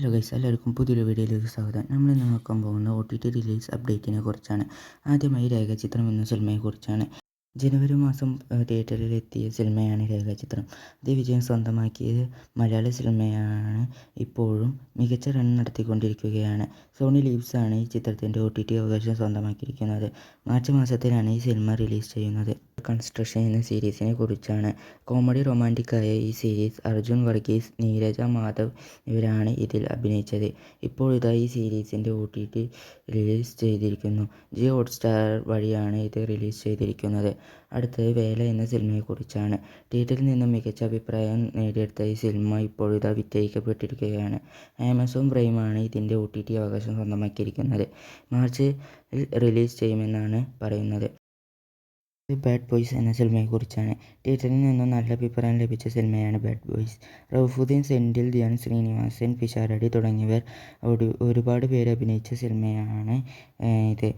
Hello guys, എല്ലാവർക്കും പുതിയൊരു വീഡിയോയിലേക്ക് സ്വാഗതം. നമ്മൾ ഇന്ന് നോക്കാൻ പോകുന്ന OTT റിലീസ് അപ്ഡേറ്റിനെ കുറിച്ചാണ്. ആദ്യമായി രേഖാചിത്രം എന്ന സിനിമയെക്കുറിച്ചാണ്. ജനുവരി മാസം തിയേറ്ററിലെത്തിയ സിനിമയാണ് രേഖാചിത്രം. അതിവിജയം സ്വന്തമാക്കിയ മലയാള സിനിമയാണ്. ഇപ്പോഴും മികച്ച റൺ നടത്തിക്കൊണ്ടിരിക്കുകയാണ്. സോണി ലീവ്സ് ആണ് ഈ ചിത്രത്തിൻ്റെ OTT അവകാശം സ്വന്തമാക്കിയിരിക്കുന്നത്. മാർച്ച് മാസത്തിലാണ് ഈ സിനിമ റിലീസ് ചെയ്യുന്നത്. കൺസ്ട്രക്ഷൻ എന്ന സീരീസിനെ കുറിച്ചാണ്. കോമഡി റൊമാൻറ്റിക്കായ ഈ സീരീസ് അർജുൻ വർഗീസ്, നീരജ മാധവ് ഇവരാണ് ഇതിൽ അഭിനയിച്ചത്. ഇപ്പോഴിതാ ഈ സീരീസിൻ്റെ OTT റിലീസ് ചെയ്തിരിക്കുന്നു. ജിയോ ഹോട്ട്സ്റ്റാർ വഴിയാണ് ഇത് റിലീസ് ചെയ്തിരിക്കുന്നത്. അടുത്തത് വേല എന്ന സിനിമയെക്കുറിച്ചാണ്. തിയേറ്ററിൽ നിന്നും മികച്ച അഭിപ്രായം നേടിയെടുത്ത ഈ സിനിമ ഇപ്പോഴിതാ വിറ്റഴിക്കപ്പെട്ടിരിക്കുകയാണ്. ആമസോൺ പ്രൈമാണ് ഇതിൻ്റെ OTT അവകാശം സ്വന്തമാക്കിയിരിക്കുന്നത്. മാർച്ചിൽ റിലീസ് ചെയ്യുമെന്നാണ് പറയുന്നത്. ബാഡ് ബോയ്സ് എന്ന സിനിമയെക്കുറിച്ചാണ്. തിയേറ്ററിൽ നിന്നും നല്ല അഭിപ്രായം ലഭിച്ച സിനിമയാണ് ബാഡ് ബോയ്സ്. റൌഫുദ്ദീൻ, സെന്തിൽ, ധ്യാൻ ശ്രീനിവാസൻ, പിഷാരടി തുടങ്ങിയവർ ഒരുപാട് പേര് അഭിനയിച്ച സിനിമയാണ് ഇത്.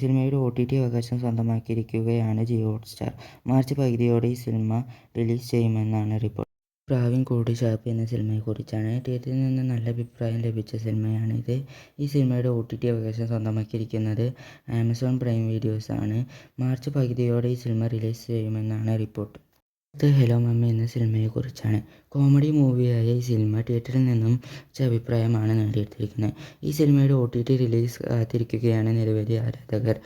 സിനിമയുടെ OTT അവകാശം സ്വന്തമാക്കിയിരിക്കുകയാണ് ജിയോ ഹോട്ട്സ്റ്റാർ. മാർച്ച് പകുതിയോടെ ഈ സിനിമ റിലീസ് ചെയ്യുമെന്നാണ് റിപ്പോർട്ട്. പ്രാവിൻകൂട് ഷാപ്പ് എന്ന സിനിമയെക്കുറിച്ചാണ്. തിയേറ്ററിൽ നിന്ന് നല്ല അഭിപ്രായം ലഭിച്ച സിനിമയാണിത്. ഈ സിനിമയുടെ OTT അവകാശം സ്വന്തമാക്കിയിരിക്കുന്നത് ആമസോൺ പ്രൈം വീഡിയോസ് ആണ്. മാർച്ച് പകുതിയോടെ ഈ സിനിമ റിലീസ് ചെയ്യുമെന്നാണ് റിപ്പോർട്ട്. അടുത്ത ഹലോ മമ്മി എന്ന സിനിമയെക്കുറിച്ചാണ്. കോമഡി മൂവിയായ ഈ സിനിമ തിയേറ്ററിൽ നിന്നും മികച്ച അഭിപ്രായമാണ് നേടിയെടുത്തിരിക്കുന്നത്. ഈ സിനിമയുടെ OTT റിലീസ് കാത്തിരിക്കുകയാണ് നിരവധി ആരാധകർ.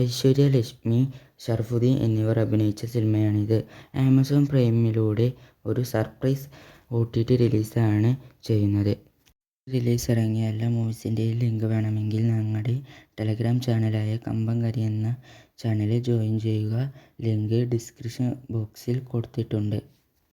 ഐശ്വര്യ ലക്ഷ്മി, ഷറഫുദ്ദീൻ എന്നിവർ അഭിനയിച്ച സിനിമയാണിത്. ആമസോൺ പ്രൈമിലൂടെ ഒരു സർപ്രൈസ് OTT റിലീസാണ് ചെയ്യുന്നത്. റിലീസ് ഇറങ്ങിയ എല്ലാ മൂവീസിൻ്റെയും ലിങ്ക് വേണമെങ്കിൽ ഞങ്ങളുടെ ടെലഗ്രാം ചാനലായ കമ്പംകരി എന്ന ചാനലിൽ ജോയിൻ ചെയ്യുക. ലിങ്ക് ഡിസ്ക്രിപ്ഷൻ ബോക്സിൽ കൊടുത്തിട്ടുണ്ട്.